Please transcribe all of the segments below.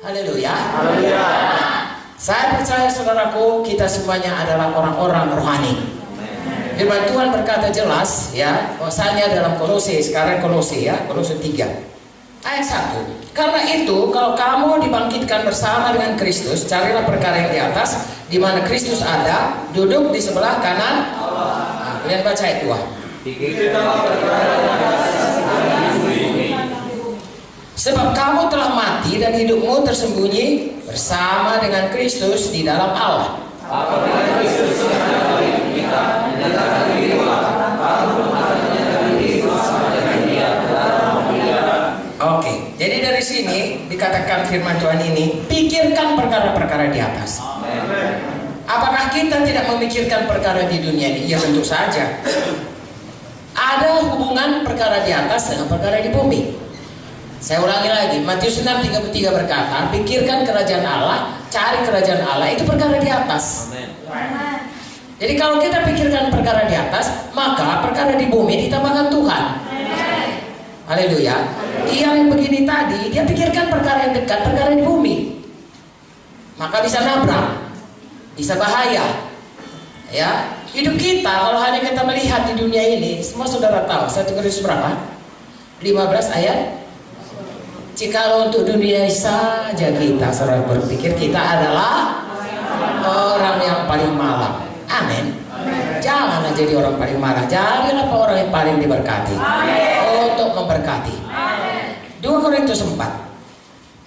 Haleluya. Haleluya. Saya percaya saudaraku, kita semuanya adalah orang-orang rohani. Firman Tuhan berkata jelas ya, bahwasanya dalam Kolose, sekarang Kolose ya, Kolose 3 ayat 1. Karena itu kalau kamu dibangkitkan bersama dengan Kristus, carilah perkara yang di atas, di mana Kristus ada, duduk di sebelah kanan Allah. Nah, kalian baca ayat 2. Sebab kamu telah mati dan hidupmu tersembunyi bersama dengan Kristus di dalam Allah. Oke, jadi dari sini dikatakan firman Tuhan ini, pikirkan perkara-perkara di atas. Apakah kita tidak memikirkan perkara di dunia ini? Ya tentu saja. Ada hubungan perkara di atas dengan perkara di bumi. Saya ulangi lagi, Matius 6:33 berkata, pikirkan kerajaan Allah, cari kerajaan Allah, itu perkara di atas. Amen. Jadi kalau kita pikirkan perkara di atas, maka perkara di bumi ditambahkan Tuhan. Haleluya. Yang begini tadi, dia pikirkan perkara yang dekat, perkara di bumi, maka bisa nabrak, bisa bahaya. Ya, hidup kita kalau hanya kita melihat di dunia ini, semua saudara tahu 1 Korintus berapa? 15 ayat. Jikalau untuk dunia saja kita saudara berpikir kita adalah orang yang paling malang. Amin. Janganlah jadi orang paling malang, jadilah orang yang paling diberkati. Untuk memberkati. 2 Korintus 4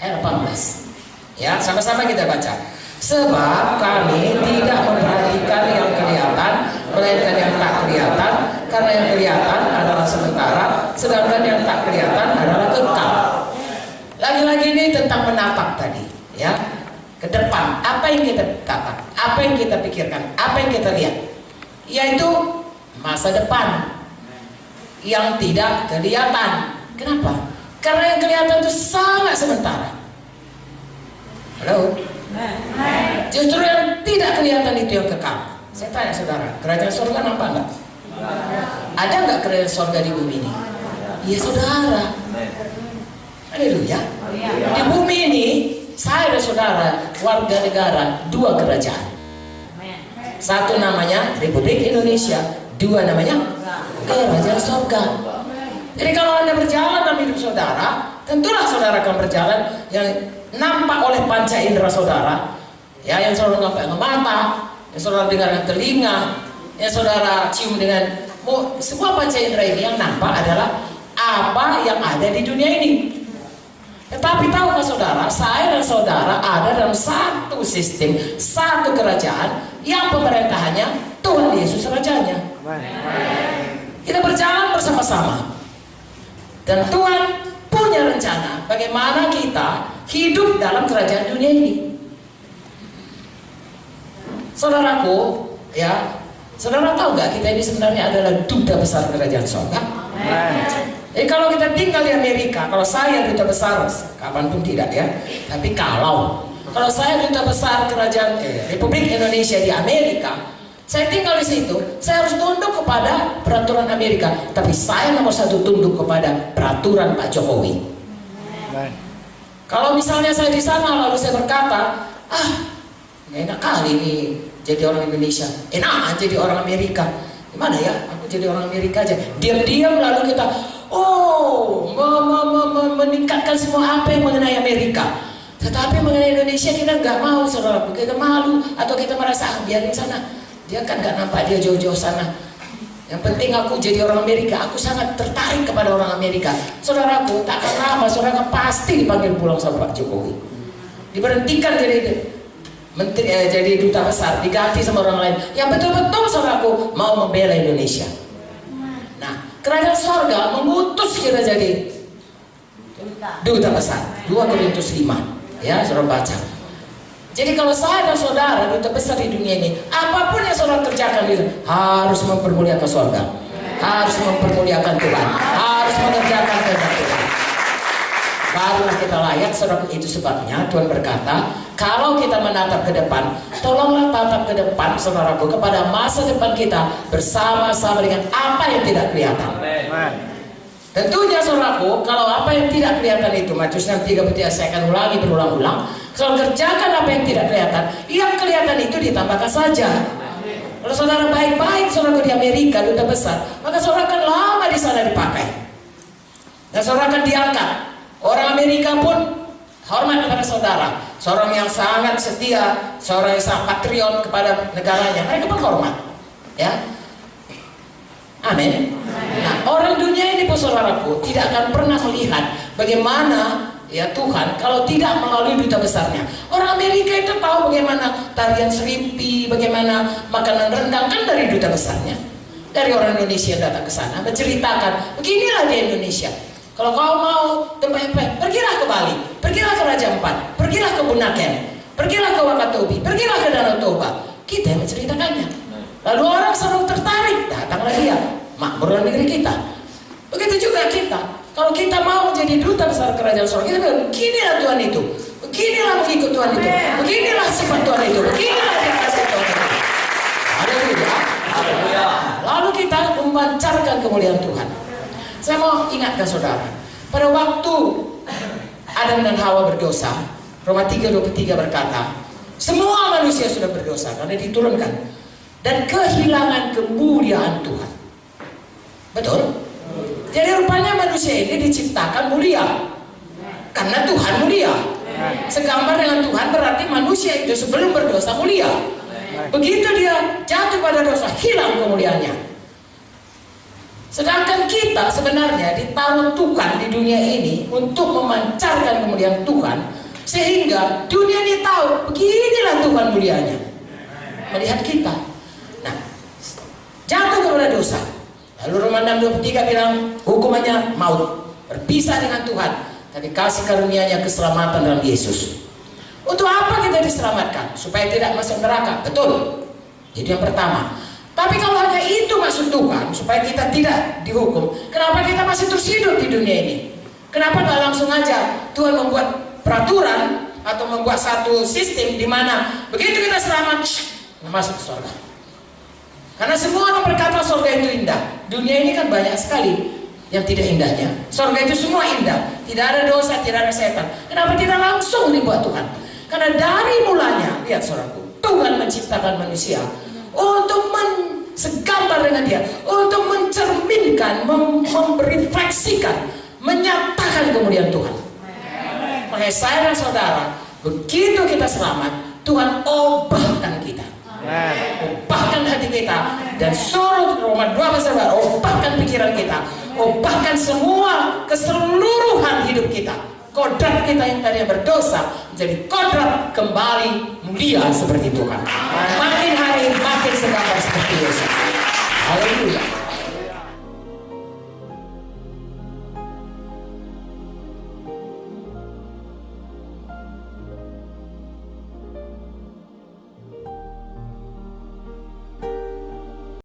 ayat 18. Ya, sama-sama kita baca. Sebab kami tidak memperhatikan yang kelihatan, melainkan yang tak kelihatan, karena yang kelihatan adalah sementara, sedangkan yang tak kelihatan adalah kekal. Lagi-lagi ini tentang menatap tadi, ya, ke depan. Apa yang kita tatap, apa yang kita pikirkan, apa yang kita lihat, yaitu masa depan yang tidak kelihatan. Kenapa? Karena yang kelihatan itu sangat sementara. Halo? Justru yang tidak kelihatan itu yang kekal. Saya tanya saudara, kerajaan surga nampak enggak? Ada enggak kerajaan surga di bumi ini? Iya saudara. Haleluya. Di bumi ini saya dan saudara warga negara dua kerajaan. Satu namanya Republik Indonesia, dua namanya kerajaan surga. Jadi kalau Anda berjalan dalam hidup saudara, tentulah saudara akan berjalan yang nampak oleh panca indera saudara, ya, yang saudara nampak dengan mata, yang saudara dengar dengan telinga, yang saudara cium dengan semua panca indera ini yang nampak adalah apa yang ada di dunia ini. Tetapi tahukah saudara, saya dan saudara ada dalam satu sistem, satu kerajaan yang pemerintahannya Tuhan Yesus Rajanya. Kita berjalan bersama-sama. Dan Tuhan punya rencana bagaimana kita hidup dalam kerajaan dunia ini. Saudaraku, ya, saudara tahu nggak kita ini sebenarnya adalah duta besar kerajaan surga? Jadi kalau kita tinggal di Amerika, kalau saya duta besar, kapanpun tidak ya. Tapi kalau saya duta besar kerajaan Republik Indonesia di Amerika, saya tinggal di situ, saya harus tunduk kepada peraturan Amerika. Tapi saya nomor satu tunduk kepada peraturan Pak Jokowi. Kalau misalnya saya di sana lalu saya berkata, enak kali ini jadi orang Indonesia, enak jadi orang Amerika. Gimana ya? Aku jadi orang Amerika aja. Diam-diam lalu kita, meningkatkan semua apa yang mengenai Amerika. Tetapi mengenai Indonesia kita nggak mau, saudara. Kita malu atau kita merasa biarin sana. Dia kan nggak nampak, dia jauh-jauh sana. Yang penting aku jadi orang Amerika. Aku sangat tertarik kepada orang Amerika. Saudaraku, tak akan lama saudara pasti dipanggil pulang sama Pak Jokowi. Diberhentikan jadi menteri, jadi duta besar, diganti sama orang lain yang betul-betul saudaraku mau membela Indonesia. Nah, kerajaan sorga mengutus kita jadi duta besar. 2 Korintus 5. Ya, saudara baca. Jadi kalau saya dan saudara duta besar di dunia ini, apapun yang saudara kerjakan itu harus mempermuliakan surga, harus mempermuliakan Tuhan, harus mengerjakan kehendak Tuhan. Barulah kita layak, saudara. Itu sebabnya Tuhan berkata, kalau kita menatap ke depan, tolonglah tatap ke depan, saudaraku, kepada masa depan kita bersama-sama dengan apa yang tidak kelihatan. Tentunya saudaraku, kalau apa yang tidak kelihatan itu, Matius 6:33 saya akan ulangi berulang-ulang. Kalau kerjakan apa yang tidak kelihatan, yang kelihatan itu ditambahkan saja. Kalau saudara baik-baik, saudara di Amerika, duta besar, maka saudara akan lama di sana dipakai. Dan saudara akan diangkat. Orang Amerika pun hormat kepada saudara. Seorang yang sangat setia, seorang yang sangat patriot kepada negaranya, mereka pun hormat. Ya, amin. Nah, orang dunia ini pun saudaraku tidak akan pernah melihat bagaimana ya Tuhan kalau tidak melalui duta besarnya. Orang Amerika itu tahu bagaimana tarian serimpi, bagaimana makanan rendang, kan dari duta besarnya. Dari orang Indonesia yang datang ke sana menceritakan, beginilah di Indonesia. Kalau kau mau tempat-tempat, pergilah ke Bali, pergilah ke Raja Ampat, pergilah ke Bunaken, pergilah ke Wakatobi, pergilah ke Danau Toba. Kita yang menceritakannya. Lalu orang selalu tertarik, datanglah dia, makmur negeri kita. Begitu juga kita. Kalau kita mau menjadi duta besar kerajaan surga, kita bilang, beginilah Tuhan itu, beginilah mengikut Tuhan itu, beginilah sifat Tuhan itu, beginilah yang kasih Tuhan itu. Haleluya. Lalu kita memancarkan kemuliaan Tuhan. Saya mau ingatkan saudara, pada waktu Adam dan Hawa berdosa, Roma 3:23 berkata, semua manusia sudah berdosa karena diturunkan dan kehilangan kemuliaan Tuhan. Betul? Jadi rupanya manusia ini diciptakan mulia karena Tuhan mulia. Segambar dengan Tuhan berarti manusia itu sebelum berdosa mulia. Begitu dia jatuh pada dosa, hilang kemuliaannya. Sedangkan kita sebenarnya ditaruh Tuhan di dunia ini untuk memancarkan kemuliaan Tuhan, sehingga dunia ini tahu beginilah Tuhan mulianya melihat kita. Nah, jatuh kepada dosa. Lalu Roma 6:23 bilang hukumannya maut, berpisah dengan Tuhan, tapi kasih karunia-Nya keselamatan dalam Yesus. Untuk apa kita diselamatkan? Supaya tidak masuk neraka. Betul. Itu yang pertama. Tapi kalau hanya itu maksud Tuhan, supaya kita tidak dihukum, kenapa kita masih terus hidup di dunia ini? Kenapa nggak langsung aja Tuhan membuat peraturan atau membuat satu sistem di mana begitu kita selamat, masuk ke surga? Karena semua orang berkata surga itu indah. Dunia ini kan banyak sekali yang tidak indahnya. Surga itu semua indah, tidak ada dosa, tidak ada setan. Kenapa tidak langsung dibuat Tuhan? Karena dari mulanya, lihat saudaraku, Tuhan menciptakan manusia untuk segambar dengan dia, untuk mencerminkan, merefleksikan, menyatakan kemuliaan Tuhan. Makanya saya dan saudara, begitu kita selamat, Tuhan ubahkan kita, ubahkan hati kita, dan suruh Roma 12 ubahkan pikiran kita, ubahkan semua keseluruhan hidup kita. Kodrat kita yang tadinya berdosa menjadi kodrat kembali mulia seperti Tuhan. Makin hari makin segambar seperti Yesus. Haleluya.